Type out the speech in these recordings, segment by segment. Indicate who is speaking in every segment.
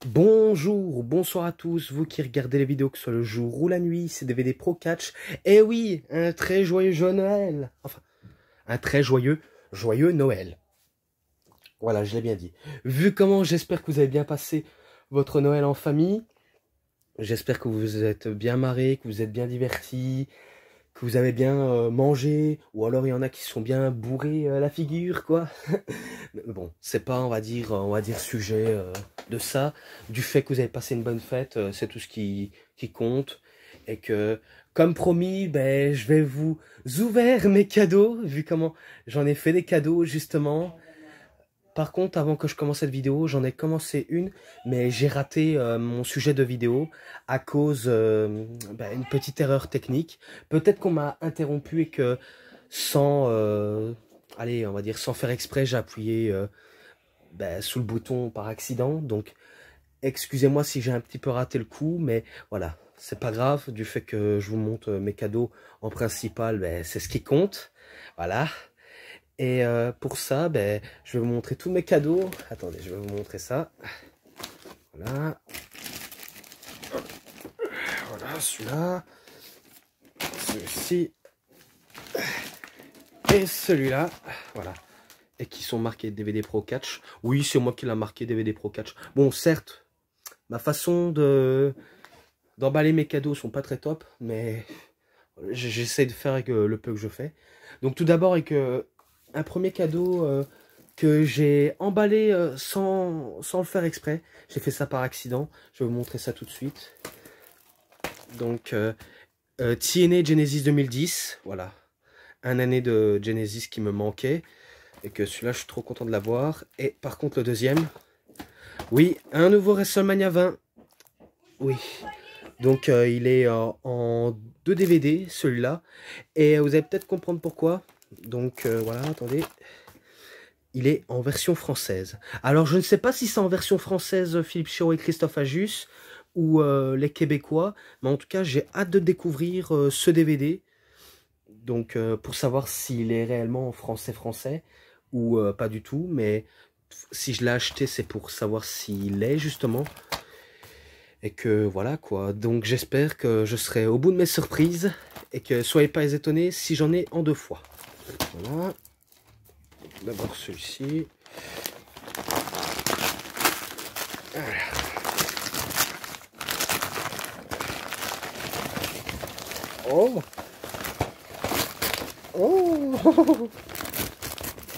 Speaker 1: Bonjour ou bonsoir à tous, vous qui regardez les vidéos, que ce soit le jour ou la nuit, c'est DVD Pro Catch. Et oui, un très joyeux Noël. Enfin, un très joyeux Noël. Voilà, je l'ai bien dit. Vu comment j'espère que vous avez bien passé votre Noël en famille, j'espère que vous vous êtes bien marrés, que vous êtes bien divertis, que vous avez bien mangé, ou alors il y en a qui sont bien bourrés la figure, quoi. Mais bon, c'est pas, on va dire sujet de ça. Du fait que vous avez passé une bonne fête, c'est tout ce qui compte. Et que, comme promis, ben, je vais vous ouvrir mes cadeaux, vu comment j'en ai fait des cadeaux, justement. Par contre, avant que je commence cette vidéo, j'en ai commencé une, mais j'ai raté mon sujet de vidéo à cause une petite erreur technique. Peut-être qu'on m'a interrompu et que sans, allez, on va dire sans faire exprès, j'ai appuyé sous le bouton par accident. Donc, excusez-moi si j'ai un petit peu raté le coup, mais voilà, c'est pas grave. Du fait que je vous montre mes cadeaux en principal, ben, c'est ce qui compte. Voilà. Et pour ça, ben, je vais vous montrer tous mes cadeaux. Attendez, je vais vous montrer ça. Voilà. Voilà, celui-là. Celui-ci. Et celui-là. Voilà. Et qui sont marqués DVD Pro Catch. Oui, c'est moi qui l'a marqué DVD Pro Catch. Bon, certes, ma façon d'emballer mes cadeaux sont pas très top, mais j'essaie de faire avec le peu que je fais. Donc tout d'abord avec un premier cadeau que j'ai emballé sans le faire exprès. J'ai fait ça par accident. Je vais vous montrer ça tout de suite. Donc TNA Genesis 2010, voilà. Un année de Genesis qui me manquait. Et que celui-là, je suis trop content de l'avoir. Et par contre, le deuxième, oui, un nouveau WrestleMania 20. Oui. Donc il est en 2 DVD, celui-là. Et vous allez peut-être comprendre pourquoi. Donc voilà, attendez. Il est en version française. Alors je ne sais pas si c'est en version française Philippe Chiro et Christophe Ajus ou les Québécois. Mais en tout cas, j'ai hâte de découvrir ce DVD. Donc pour savoir s'il est réellement en français ou pas du tout. Mais si je l'ai acheté, c'est pour savoir s'il est justement. Et que voilà quoi, donc j'espère que je serai au bout de mes surprises et que soyez pas étonnés si j'en ai en 2 fois. Voilà. D'abord celui-ci. Oh. Oh.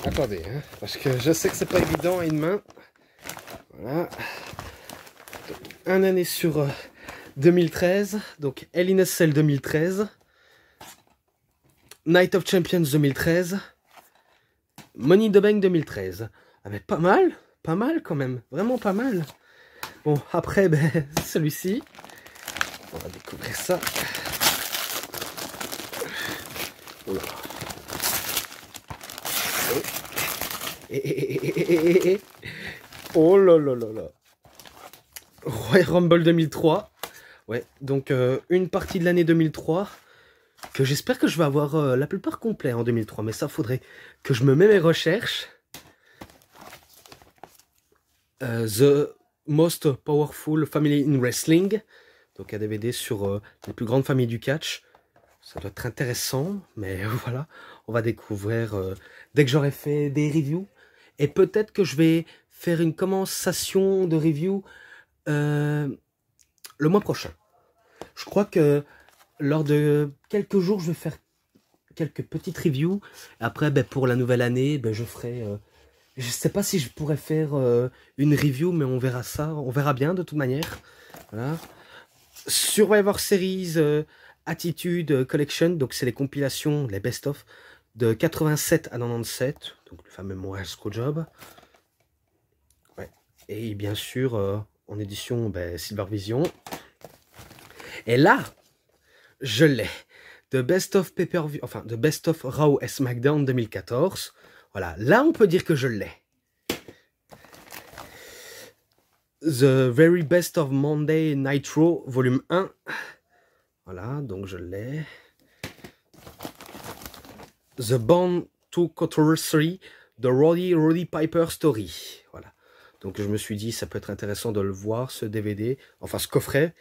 Speaker 1: Attendez, hein, parce que je sais que c'est pas évident à une main. Voilà. Un année sur 2013, donc Hell in a Cell 2013, Night of Champions 2013, Money in the Bank 2013. Ah mais pas mal quand même, vraiment pas mal. Bon, après, ben, celui-ci, on va découvrir ça. Oh là. Oh là là là là. Royal Rumble 2003. Ouais, donc une partie de l'année 2003 que j'espère que je vais avoir la plupart complet en 2003. Mais ça, faudrait que je me mets mes recherches. The Most Powerful Family in Wrestling. Donc un DVD sur les plus grandes familles du catch. Ça doit être intéressant, mais voilà. On va découvrir dès que j'aurai fait des reviews. Et peut-être que je vais faire une commensation de review le mois prochain. Je crois que lors de quelques jours, je vais faire quelques petites reviews. Après, ben, pour la nouvelle année, ben, je ferai... je sais pas si je pourrais faire une review, mais on verra ça. On verra bien de toute manière. Voilà. Survivor Series Attitude Collection. Donc c'est les compilations, les best-of de 87 à 97. Donc le fameux Montreal Screwjob. Ouais. Et bien sûr, en édition ben, Silver Vision. Et là, je l'ai. De Best of Pay-Per-View, enfin de Best of Raw et SmackDown 2014. Voilà, là on peut dire que je l'ai. The Very Best of Monday Nitro, volume 1. Voilà, donc je l'ai. The Born to Controversy, The Roddy Piper Story. Voilà. Donc je me suis dit, ça peut être intéressant de le voir, ce DVD, enfin ce coffret.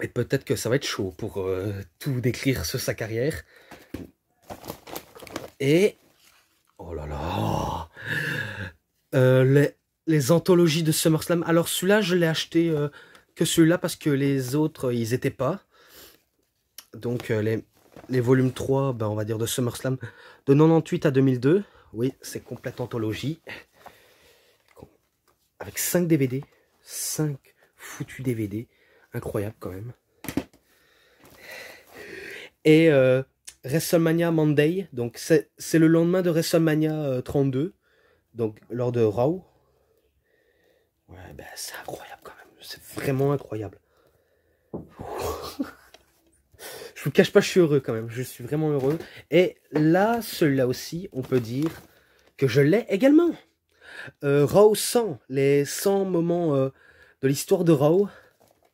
Speaker 1: Et peut-être que ça va être chaud pour tout décrire sur sa carrière. Et... oh là là, les anthologies de SummerSlam. Alors celui-là, je l'ai acheté que celui-là parce que les autres, ils étaient pas. Donc les volumes 3, ben, on va dire de SummerSlam, de 98 à 2002. Oui, c'est complète anthologie. Avec 5 DVD. 5 foutus DVD. Incroyable quand même. Et WrestleMania Monday. Donc c'est le lendemain de WrestleMania 32. Donc lors de Raw. Ouais, ben c'est incroyable quand même. C'est vraiment incroyable. Je vous cache pas, je suis heureux quand même. Je suis vraiment heureux. Et là, celui-là aussi, on peut dire que je l'ai également. Raw 100, les 100 moments de l'histoire de Raw.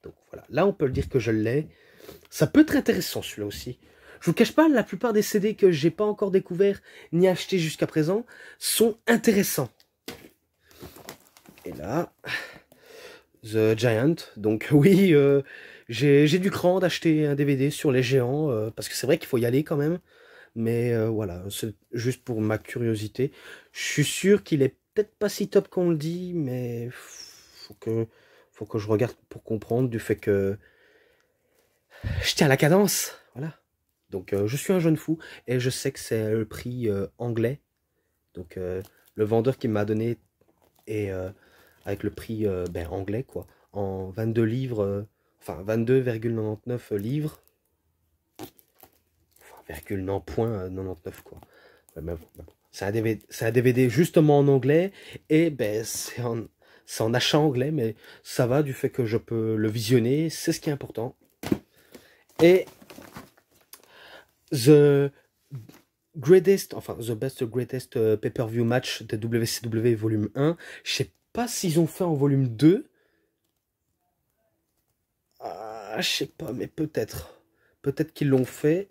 Speaker 1: Donc voilà, là on peut le dire que je l'ai. Ça peut être intéressant celui-là aussi. Je vous cache pas, la plupart des CD que j'ai pas encore découvert ni acheté jusqu'à présent sont intéressants. Et là, The Giant. Donc oui, j'ai du cran d'acheter un DVD sur les géants parce que c'est vrai qu'il faut y aller quand même. Mais voilà, c'est juste pour ma curiosité. Je suis sûr qu'il est peut-être pas si top qu'on le dit, mais faut que je regarde pour comprendre du fait que je tiens la cadence. Voilà. Donc je suis un jeune fou et je sais que c'est le prix anglais. Donc le vendeur qui m'a donné est avec le prix ben, anglais quoi, en 22 livres, enfin 22,99 livres. Virgule non, point 99 quoi. Ouais, bon. C'est un DVD justement en anglais et ben c'est en achat anglais, mais ça va du fait que je peux le visionner, c'est ce qui est important. Et The Best Greatest Pay-Per-View Match de WCW volume 1. Je sais pas s'ils ont fait en volume 2. Ah, je sais pas, mais peut-être. Peut-être qu'ils l'ont fait.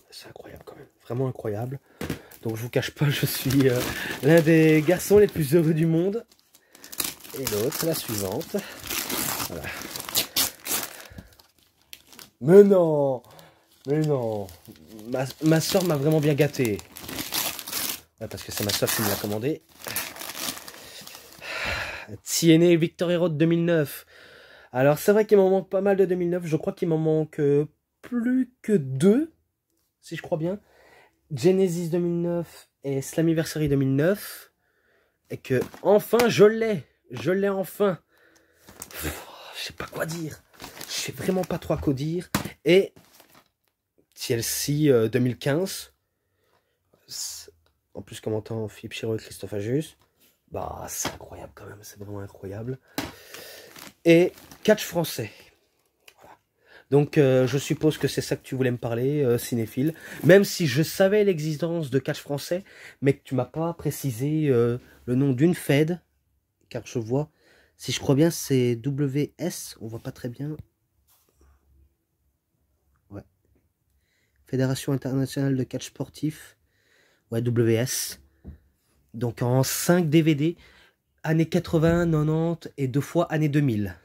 Speaker 1: C'est incroyable quand même, vraiment incroyable. Donc je vous cache pas, je suis l'un des garçons les plus heureux du monde. Et l'autre, la suivante. Voilà. Mais non, mais non. Ma soeur m'a vraiment bien gâté. Ouais, parce que c'est ma soeur qui me l'a commandé. TNA Victory Road 2009. Alors c'est vrai qu'il m'en manque pas mal de 2009. Je crois qu'il m'en manque plus que 2. Si je crois bien, Genesis 2009 et Slammiversary 2009, et que enfin je l'ai enfin. Je sais pas quoi dire, je sais vraiment pas trop quoi dire. Et TLC 2015, en plus commentant Philippe Chiro et Christophe Ajus, bah c'est incroyable quand même, c'est vraiment incroyable. Et catch français. Donc je suppose que c'est ça que tu voulais me parler, cinéphile. Même si je savais l'existence de catch français, mais que tu m'as pas précisé le nom d'une Fed. Car je vois, si je crois bien, c'est WS, on voit pas très bien. Ouais. Fédération Internationale de Catch Sportif. Ouais, WS. Donc en 5 DVD, années 80, 90 et 2 fois années 2000.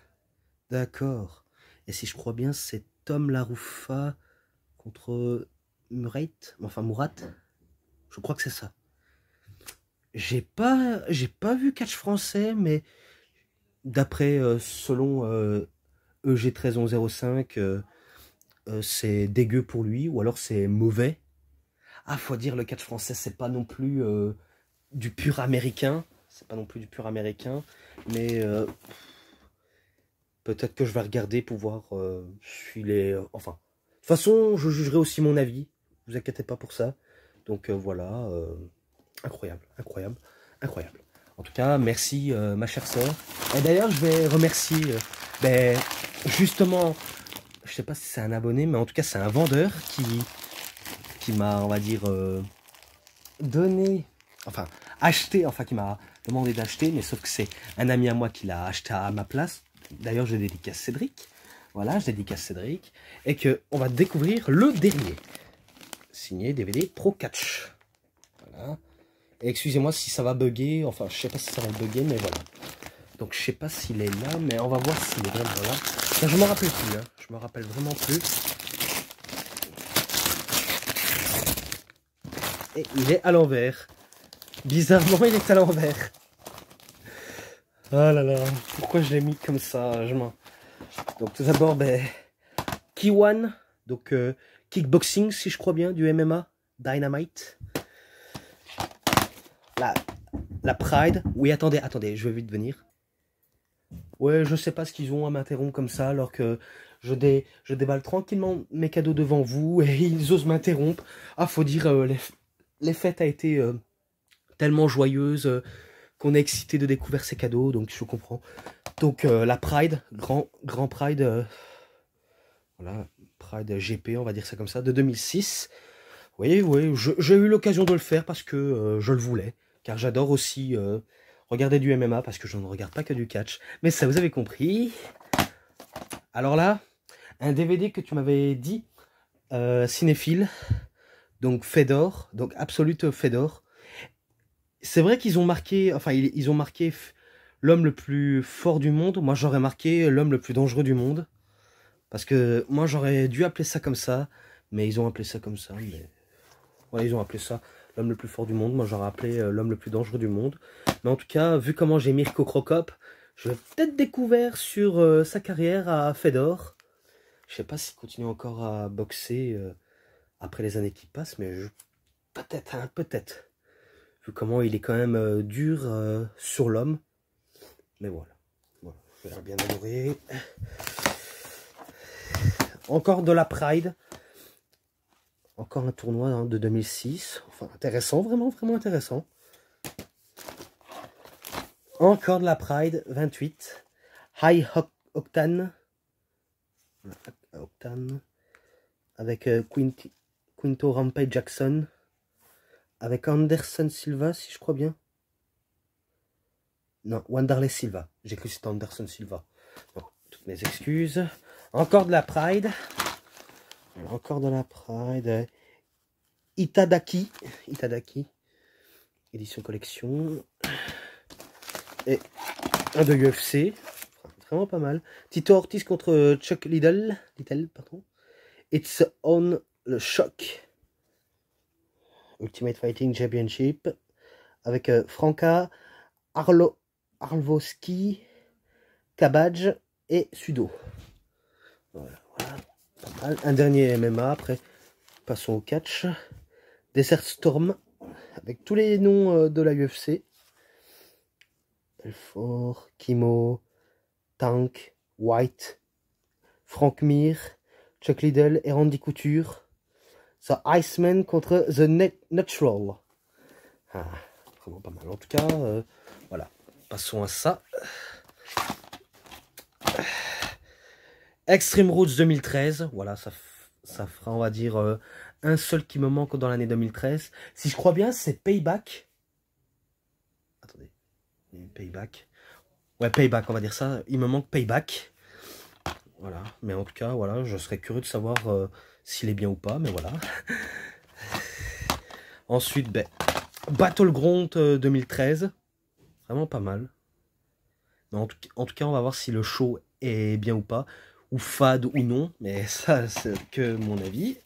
Speaker 1: D'accord. Et si je crois bien, c'est Tom Laroufa contre Murat. Je crois que c'est ça. J'ai pas vu catch français, mais d'après selon EG13105, c'est dégueu pour lui, ou alors c'est mauvais. Ah, faut dire le catch français, c'est pas non plus du pur américain. C'est pas non plus du pur américain, mais peut-être que je vais regarder pour voir si les... enfin, de toute façon, je jugerai aussi mon avis. Ne vous inquiétez pas pour ça. Donc voilà, incroyable, incroyable, incroyable. En tout cas, merci ma chère sœur. Et d'ailleurs, je vais remercier, ben, justement, je sais pas si c'est un abonné, mais en tout cas, c'est un vendeur qui m'a, on va dire, donné, enfin, acheté, enfin, qui m'a demandé d'acheter, mais sauf que c'est un ami à moi qui l'a acheté à ma place. D'ailleurs, je dédicace Cédric. Voilà, je dédicace Cédric. Et que on va découvrir le dernier. Signé DVD Pro Catch. Voilà. Et excusez-moi si ça va bugger. Enfin, je sais pas si ça va bugger, mais voilà. Donc, je sais pas s'il est là, mais on va voir s'il est vraiment là. Enfin, je me rappelle plus, hein. Je me rappelle vraiment plus. Et il est à l'envers. Bizarrement, il est à l'envers. Oh là là, pourquoi je l'ai mis comme ça? Donc tout d'abord, ben, K1, donc kickboxing si je crois bien, du MMA, Dynamite. La Pride, oui attendez, je vais vite venir. Ouais, je sais pas ce qu'ils ont à m'interrompre comme ça alors que je déballe tranquillement mes cadeaux devant vous et ils osent m'interrompre. Ah, faut dire, les fêtes a été tellement joyeuse qu'on est excité de découvrir ces cadeaux, donc je comprends. Donc la Pride, grand Pride, voilà, Pride GP, on va dire ça comme ça, de 2006. Oui, j'ai eu l'occasion de le faire parce que je le voulais, car j'adore aussi regarder du MMA parce que je ne regarde pas que du catch. Mais ça, vous avez compris. Alors là, un DVD que tu m'avais dit, cinéphile, donc Fedor, donc Absolute Fedor. C'est vrai qu'ils ont marqué, enfin ils ont marqué l'homme le plus fort du monde. Moi j'aurais marqué l'homme le plus dangereux du monde. Parce que moi j'aurais dû appeler ça comme ça. Mais ils ont appelé ça comme ça. Mais ouais, ils ont appelé ça l'homme le plus fort du monde. Moi j'aurais appelé l'homme le plus dangereux du monde. Mais en tout cas, vu comment j'ai Mirko Cro Cop, je vais peut-être découvert sur sa carrière à Fedor. Je sais pas s'il continue encore à boxer après les années qui passent. Mais peut-être, hein, peut-être. Vu comment il est quand même dur sur l'homme. Mais voilà. Je vais bien adorer. Encore de la Pride. Encore un tournoi hein, de 2006. Enfin, intéressant, vraiment intéressant. Encore de la Pride, 28. High Octane. Octane. Avec Quinto Rampage Jackson. Avec Anderson Silva, si je crois bien. Non, Wanderlei Silva. J'ai cru que c'était Anderson Silva. Bon, toutes mes excuses. Encore de la Pride. Encore de la Pride. Itadaki. Édition collection. Et un de UFC. Vraiment pas mal. Tito Ortiz contre Chuck Liddell. Pardon. It's on le choc. Ultimate Fighting Championship. Avec Franca, Arlovski, Kabadge et Sudo. Voilà. Pas mal. Un dernier MMA. Après, passons au catch. Desert Storm. Avec tous les noms de la UFC. Belfort, Kimo, Tank, White, Frank Mir, Chuck Liddell et Randy Couture. The Iceman contre The Natural. Ah, vraiment pas mal. En tout cas, voilà. Passons à ça. Extreme Rules 2013. Voilà, ça fera, on va dire, un seul qui me manque dans l'année 2013. Si je crois bien, c'est Payback. Attendez. Payback. Ouais, Payback, on va dire ça. Il me manque Payback. Voilà. Mais en tout cas, voilà, je serais curieux de savoir s'il est bien ou pas. Mais voilà. Ensuite, ben, Battleground 2013. Vraiment pas mal. Mais en tout cas, on va voir si le show est bien ou pas. Ou fade ou non. Mais ça, c'est que mon avis.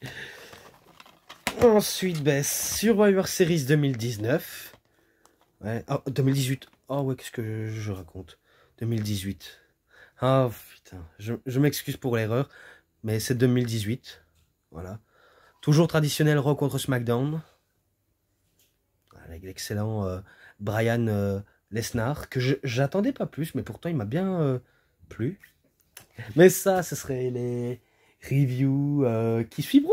Speaker 1: Ensuite, ben, Survivor Series 2019. Ouais. Oh, 2018. Oh ouais, qu'est-ce que je raconte? 2018. Ah putain, je m'excuse pour l'erreur, mais c'est 2018. Voilà. Toujours traditionnel Raw contre SmackDown. Avec l'excellent Brian Lesnar, que j'attendais pas plus, mais pourtant il m'a bien plu. Mais ça, ce serait les reviews qui suivront.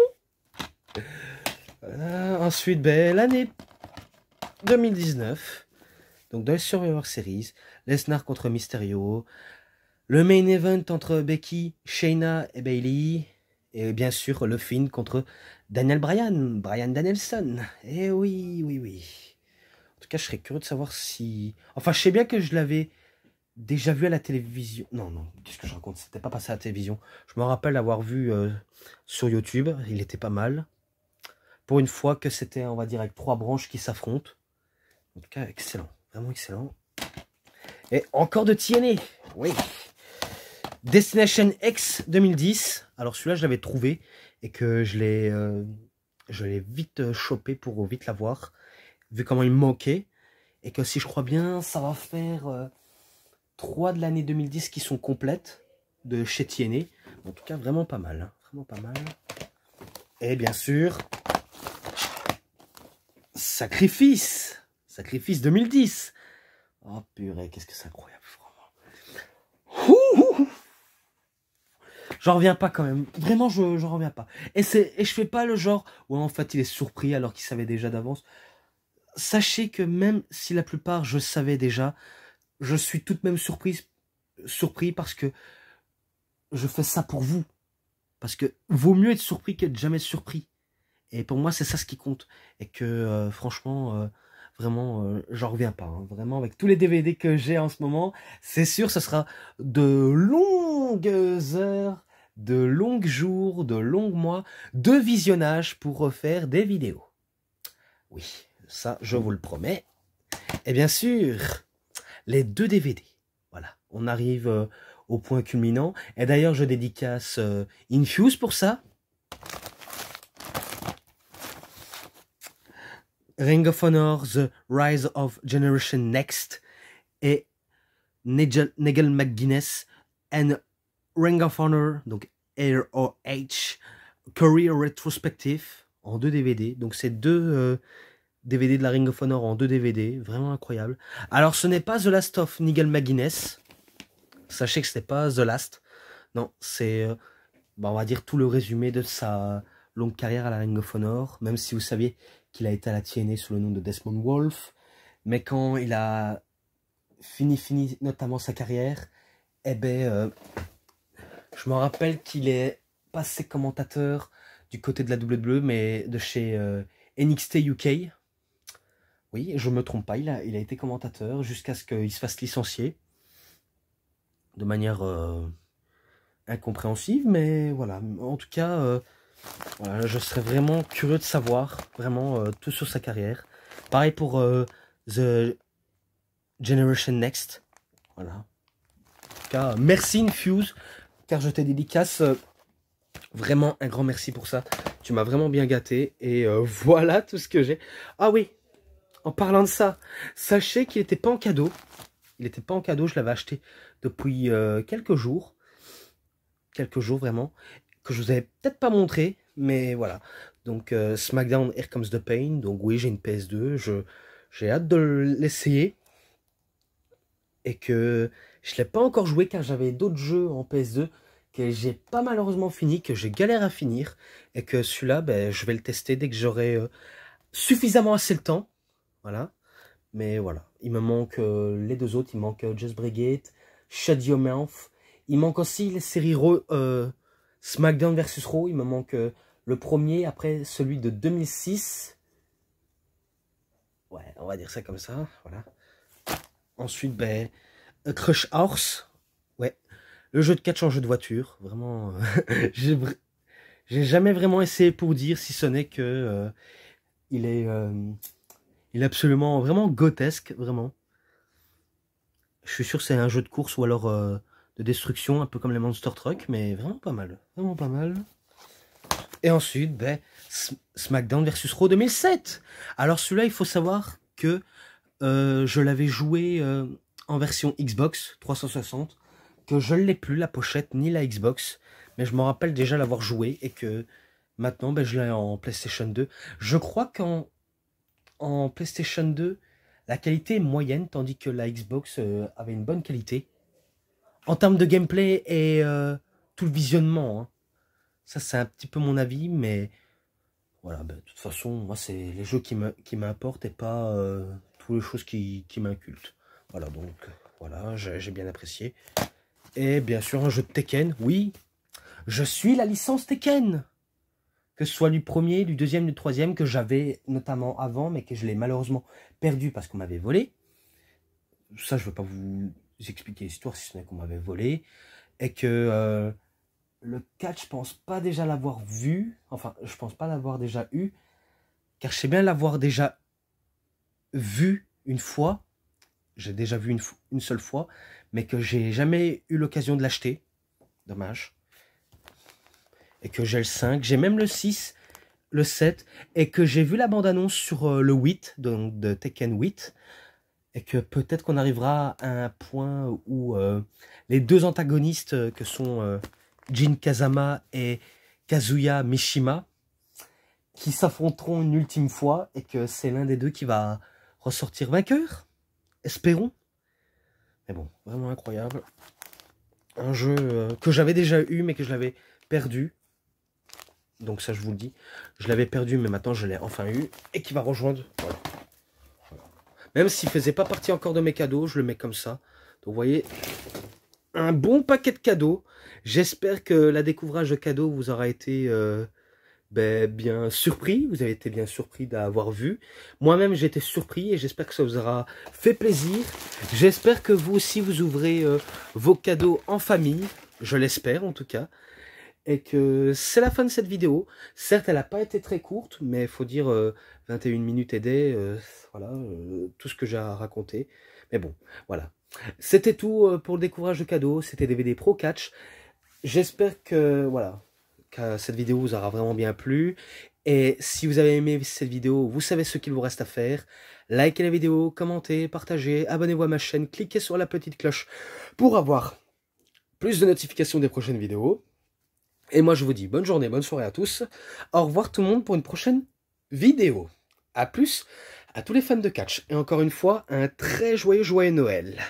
Speaker 1: Ensuite, ben, l'année 2019. Donc dans le Survivor Series, Lesnar contre Mysterio. Le main event entre Becky, Shayna et Bayley. Et bien sûr, le Finn contre Daniel Bryan Danielson. Eh oui. En tout cas, je serais curieux de savoir si... Enfin, je sais bien que je l'avais déjà vu à la télévision. Non, qu'est-ce que je raconte? C'était pas passé à la télévision. Je me rappelle l'avoir vu sur YouTube. Il était pas mal. Pour une fois que c'était, on va dire, avec 3 branches qui s'affrontent. En tout cas, excellent. Vraiment excellent. Et encore de TNA. Oui. Destination X 2010. Alors celui-là, je l'avais trouvé et que je l'ai vite chopé pour vite l'avoir. Vu comment il me manquait. Et que si je crois bien, ça va faire 3 de l'année 2010 qui sont complètes de chez TNA. En tout cas, vraiment pas mal. Hein. Vraiment pas mal. Et bien sûr, Sacrifice. Sacrifice 2010. Oh purée, qu'est-ce que c'est incroyable. J'en reviens pas quand même. Vraiment, j'en reviens pas. Et je fais pas le genre où en fait il est surpris alors qu'il savait déjà d'avance. Sachez que même si la plupart je savais déjà, je suis tout de même surpris parce que je fais ça pour vous. Parce que vaut mieux être surpris que de jamais surpris. Et pour moi, c'est ça ce qui compte. Et que franchement, vraiment, j'en reviens pas. Hein. Vraiment, avec tous les DVD que j'ai en ce moment, c'est sûr, ce sera de longues heures, de longs jours, de longs mois de visionnage pour refaire des vidéos. Oui, ça, je vous le promets. Et bien sûr, les 2 DVD. Voilà, on arrive au point culminant. Et d'ailleurs, je dédicace Infuse pour ça. Ring of Honor, The Rise of Generation Next et Nigel McGuinness and Ring of Honor, donc ROH, Career Retrospective en 2 DVD. Donc c'est 2 DVD de la Ring of Honor en 2 DVD, vraiment incroyable. Alors ce n'est pas The Last of Nigel McGuinness, sachez que ce n'est pas The Last, non, c'est on va dire tout le résumé de sa longue carrière à la Ring of Honor, même si vous saviez qu'il a été à la TNA sous le nom de Desmond Wolfe, mais quand il a fini notamment sa carrière, eh ben, je me rappelle qu'il est passé commentateur du côté de la WWE, mais de chez NXT UK. Oui, je me trompe pas, il a été commentateur jusqu'à ce qu'il se fasse licencier de manière incompréhensible, mais voilà. En tout cas, voilà, je serais vraiment curieux de savoir vraiment tout sur sa carrière. Pareil pour The Generation Next. Voilà. En tout cas, merci Infuse, car je te dédicace vraiment un grand merci pour ça. Tu m'as vraiment bien gâté. Et voilà tout ce que j'ai. Ah oui, en parlant de ça, sachez qu'il n'était pas en cadeau. Il n'était pas en cadeau, je l'avais acheté depuis quelques jours. Quelques jours vraiment. Que je vous avais peut-être pas montré, mais voilà. Donc SmackDown Here Comes the Pain. Donc oui, j'ai une PS2. J'ai hâte de l'essayer. Et que je ne l'ai pas encore joué car j'avais d'autres jeux en PS2 que j'ai pas malheureusement fini, que j'ai galère à finir. Et que celui-là, ben, je vais le tester dès que j'aurai suffisamment assez le temps. Voilà. Mais voilà, il me manque les 2 autres. Il manque Just Brigade, Shut Your Mouth. Il manque aussi les séries SmackDown vs Raw. Il me manque le premier, après celui de 2006. Ouais, on va dire ça comme ça. Voilà. Ensuite, ben, Crush Horse. Ouais, le jeu de catch en jeu de voiture. Vraiment, j'ai jamais vraiment essayé pour dire, si ce n'est que il est absolument, vraiment grotesque, vraiment. Je suis sûr que c'est un jeu de course ou alors de destruction, un peu comme les Monster Truck, mais vraiment pas mal. Vraiment pas mal. Et ensuite, ben, SmackDown vs Raw 2007. Alors celui-là, il faut savoir que je l'avais joué en version Xbox 360, que je ne l'ai plus, la pochette, ni la Xbox, mais je me rappelle déjà l'avoir joué et que maintenant, ben, je l'ai en PlayStation 2. Je crois qu'en PlayStation 2, la qualité est moyenne, tandis que la Xbox avait une bonne qualité. En termes de gameplay et tout le visionnement, hein. Ça c'est un petit peu mon avis, mais voilà, ben, de toute façon, moi c'est les jeux qui m'importent et pas toutes les choses qui m'incultent. Voilà, donc voilà, j'ai bien apprécié. Et bien sûr, un jeu de Tekken, oui, je suis la licence Tekken. Que ce soit du premier, du deuxième, du troisième, que j'avais notamment avant, mais que je l'ai malheureusement perdu parce qu'on m'avait volé. Ça, je ne veux pas vous expliquer l'histoire, si ce n'est qu'on m'avait volé. Et que le 4, je pense pas déjà l'avoir vu. Enfin, je pense pas l'avoir déjà eu. Car je sais bien l'avoir déjà vu une fois, j'ai déjà vu une seule fois, mais que j'ai jamais eu l'occasion de l'acheter. Dommage. Et que j'ai le 5, j'ai même le 6, le 7, et que j'ai vu la bande-annonce sur le 8, donc de Tekken 8, et que peut-être qu'on arrivera à un point où les deux antagonistes que sont Jin Kazama et Kazuya Mishima, qui s'affronteront une ultime fois, et que c'est l'un des deux qui va ressortir vainqueur. Espérons. Mais bon, vraiment incroyable. Un jeu que j'avais déjà eu, mais que je l'avais perdu. Donc ça, je vous le dis. Je l'avais perdu, mais maintenant, je l'ai enfin eu. Et qui va rejoindre. Voilà. Voilà. Même s'il ne faisait pas partie encore de mes cadeaux, je le mets comme ça. Donc, vous voyez, un bon paquet de cadeaux. J'espère que la découvrage de cadeaux vous aura été bien surpris. Vous avez été bien surpris d'avoir vu. Moi-même, j'ai été surpris et j'espère que ça vous aura fait plaisir. J'espère que vous aussi, vous ouvrez vos cadeaux en famille. Je l'espère, en tout cas. Et que c'est la fin de cette vidéo. Certes, elle n'a pas été très courte, mais il faut dire 21 minutes et des, voilà, tout ce que j'ai à raconter. Mais bon, voilà. C'était tout pour le découvrage de cadeaux. C'était DVD Pro Catch. J'espère que, voilà, que cette vidéo vous aura vraiment bien plu. Et si vous avez aimé cette vidéo, vous savez ce qu'il vous reste à faire. Likez la vidéo, commentez, partagez, abonnez-vous à ma chaîne, cliquez sur la petite cloche pour avoir plus de notifications des prochaines vidéos. Et moi, je vous dis bonne journée, bonne soirée à tous. Au revoir tout le monde pour une prochaine vidéo. A plus à tous les fans de catch. Et encore une fois, un très joyeux Noël.